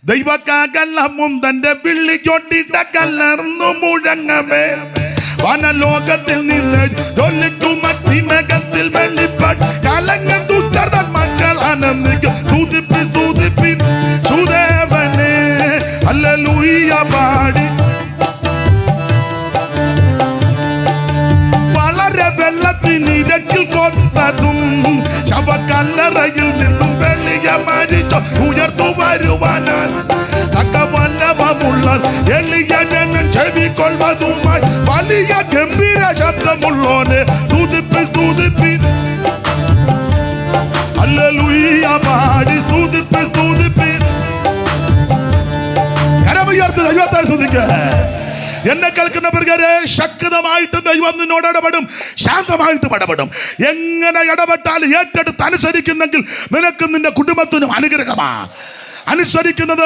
ദൈവകാകലമും തന്റെ വിളിച്ചൊട്ടിട്ട കലർന്നു മുഴങ്ങമേ വനലോകത്തിൽ നിന്ന് മത്തിമകത്തിൽ വെള്ളിപ്പാട് കലങ്ങൻ ദുഷ്ടൻ മക്കൾ ആനന്ദിക്കും സ്തുതിപ്പിൻ സുദേവനെ ഹല്ലേലൂയ പാടി വളരെ വെള്ളത്തിനിരച്ചിൽ കൊത്തതും ശവക്കല്ലറയിൽ നിന്നും വെള്ളിയ മരിച്ചോ ഉയർത്തു വരുവാനാൽ തക്കവല്ലവമുള്ള എളിയ ജനം ചെവിക്കൊള്ളുവതുമായി വലിയ ഗംഭീര ശബ്ദമുള്ളോനെ സ്തുതിപ്പിൻ ഹല്ലേലൂയ പാടി സ്തുതിപ്പിൻ കരമുയർത്തി ദൈവത്തെ സ്തുതിക്ക. എന്നെ കേൾക്കുന്ന പ്രകാരെ ശക്തമായിട്ട് ദൈവം നിന്നോട് ഇടപെടും, ശാന്തമായിട്ട് ഇടപെടും. എങ്ങനെ ഇടപെട്ടാൽ ഏറ്റെടുത്ത് അനുസരിക്കുന്നെങ്കിൽ നിനക്കും നിന്റെ കുടുംബത്തിനും അനുഗ്രഹമാ. അനുസരിക്കുന്നത്